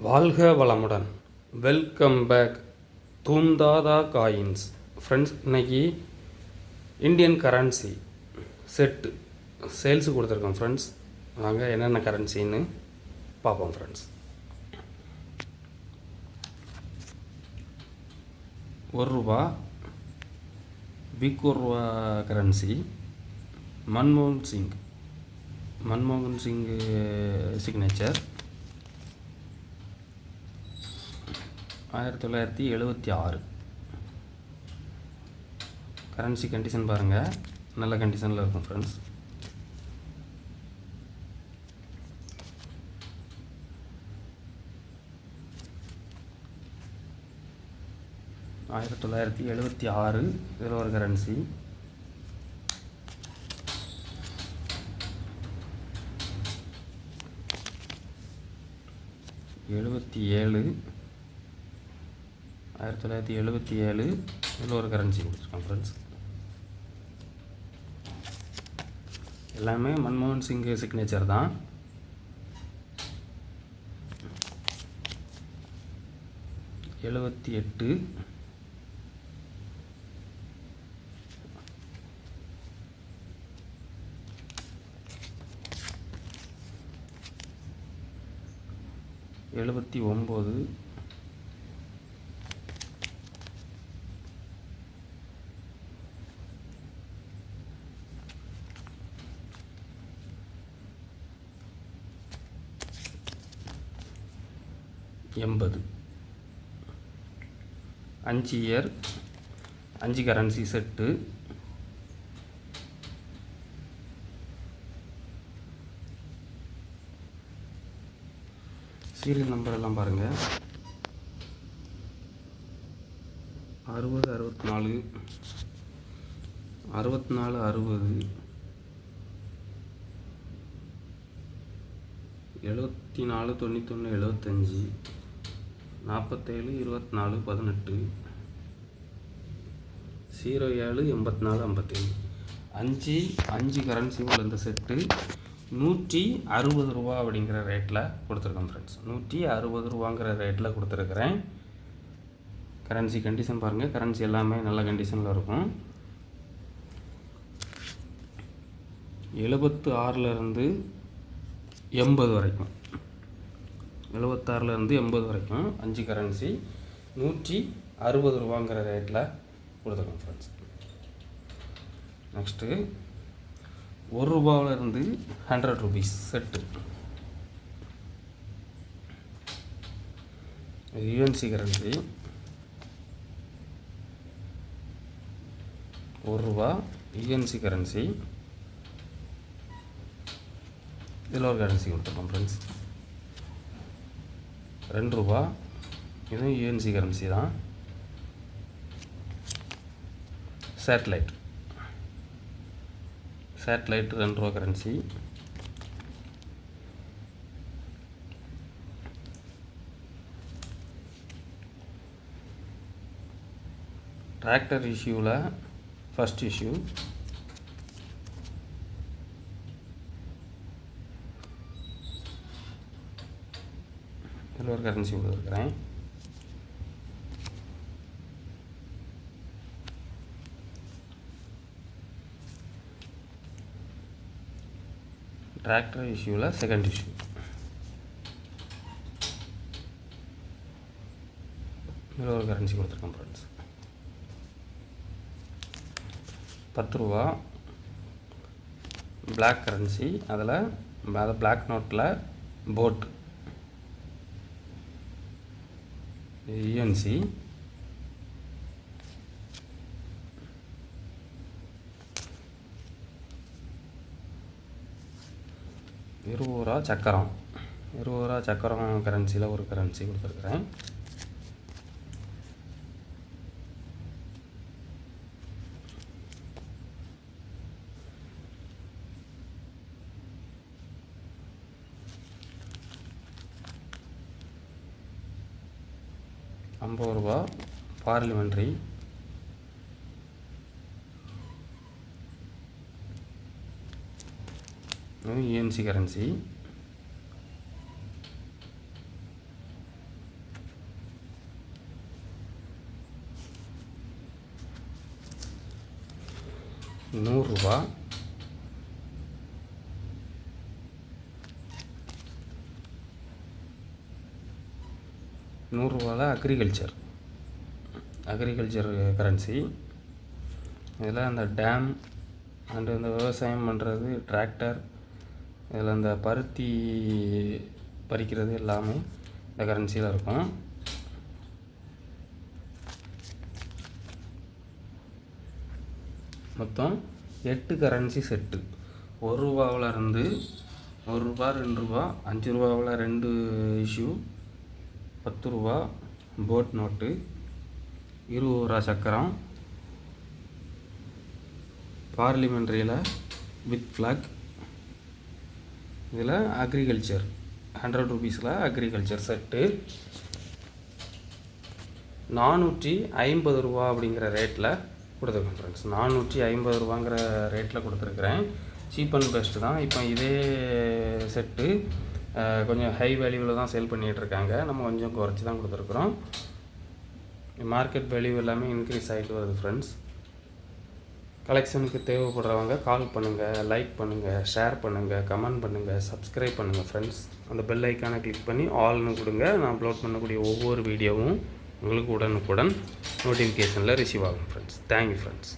வாழ்க வளமுடன். Welcome back தூந்தாதா காயின்ஸ். ஃப்ரெண்ட்ஸ், இன்றைக்கி இந்தியன் கரன்சி செட்டு சேல்ஸு கொடுத்துருக்கோம் ஃப்ரெண்ட்ஸ். வாங்க என்னென்ன கரன்சின்னு பார்ப்போம் ஃப்ரெண்ட்ஸ். ₹1 பிக் ₹1 கரன்சி மன்மோகன் சிங் சிக்னேச்சர் 1976. கரன்சி கண்டிஷன் பாருங்கள், நல்ல கண்டிஷனில் இருக்கும் ஃப்ரெண்ட்ஸ். $1976 இதில் ஒரு கரன்சி. $1977 இதில் ஒரு கரன்சி கொடுத்துருக்கோம் ஃப்ரெண்ட்ஸ். எல்லாமே மன்மோகன் சிங் சிக்னேச்சர் தான். $78 $79 $80. 5 year 5 currency set. Serial number எல்லாம் பாருங்கள். 60 64 64 60 74 91 75 47 24 18 07 84 57. 5 கரன்சி உள்ள இந்த செட்டு $160 அப்படிங்கிற ரேட்டில் கொடுத்துருக்கோம் ஃப்ரெண்ட்ஸ். $160 ரேட்டில் கொடுத்துருக்குறேன். கரன்சி கண்டிஷன் பாருங்கள், கரன்சி எல்லாமே நல்ல கண்டிஷனில் இருக்கும். 76 80 வரைக்கும், 76 80 வரைக்கும் 5 கரன்சி $160 ரேட்டில் கொடுத்துருக்கோம் friends. Next ₹1 $100 set. UNC currency ₹1 UNC currency. இதில் ஒரு கரன்சி கொடுத்துருக்கோம் ஃப்ரெண்ட்ஸ். ₹2 இதுவும் யுஎன்சி கரன்சி தான். Satellite ₹2 currency. டிராக்டர் இஷ்யூவில் ஃபஸ்ட் இஷ்யூ இதில் ஒரு கரன்சி கொடுத்துருக்குறேன். டிராக்டர் இஷ்யூவில் செகண்ட் இஷ்யூ இதில் ஒரு கரன்சி கொடுத்துருக்கோம் ஃப்ரெண்ட்ஸ். ₹10 black currency. அதில் பிளாக் நோட்டில் போட் யுஎன்சி. ₹20 சக்கரம் கரன்சியில் ஒரு கரன்சி கொடுத்துருக்குறேன். ₹50 பார்லிமெண்ட்ரி. யுஎன்சி கரன்சி. 100 100 agriculture currency. இதில் அந்த டேம் அண்டு இந்த விவசாயம் பண்ணுறது, டிராக்டர், இதில் அந்த பருத்தி பறிக்கிறது எல்லாமே இந்த கரன்சியில் இருக்கும். மொத்தம் 8 கரன்சி செட்டு. 1 ரூபாவில் இருந்து 1 ரூபா, 2 ரூபா, 5 ரூபாவில் 2 இஷ்யூ, 10 ரூபா போட் நோட்டு, 20 ரூபா சக்கரம், பார்லிமெண்ட்ரியில் வித் ஃப்ளாக். இதில் அக்ரிகல்ச்சர் 100 ரூபீஸில் அக்ரிகல்ச்சர் செட்டு 450 ரூபா அப்படிங்கிற ரேட்டில் கொடுத்துருக்கேன் ஃப்ரெண்ட்ஸ். 450 ரூபாங்கிற ரேட்டில் கொடுத்துருக்குறேன். சீப் அண்ட் பெஸ்ட்டு தான். இப்போ இதே செட்டு கொஞ்சம் ஹை வேல்யூவில் தான் சேல் பண்ணிகிட்ருக்காங்க. நம்ம கொஞ்சம் குறைச்சி தான் கொடுத்துருக்குறோம். மார்க்கெட் வேல்யூ எல்லாமே இன்க்ரீஸ் ஆகிட்டு வருது ஃப்ரெண்ட்ஸ். கலெக்ஷனுக்கு தேவைப்படுறவங்க கால் பண்ணுங்கள், லைக் பண்ணுங்கள், ஷேர் பண்ணுங்கள், கமெண்ட் பண்ணுங்கள், சப்ஸ்கிரைப் பண்ணுங்கள் ஃப்ரெண்ட்ஸ். அந்த பெல் ஐக்கானை கிளிக் பண்ணி ஆல்னு கொடுங்க. நான் அப்லோட் பண்ணக்கூடிய ஒவ்வொரு வீடியோவும் உங்களுக்கு உடனுக்குடன் நோட்டிஃபிகேஷனில் ரிசீவ் ஆகும் ஃப்ரெண்ட்ஸ். Thank you friends.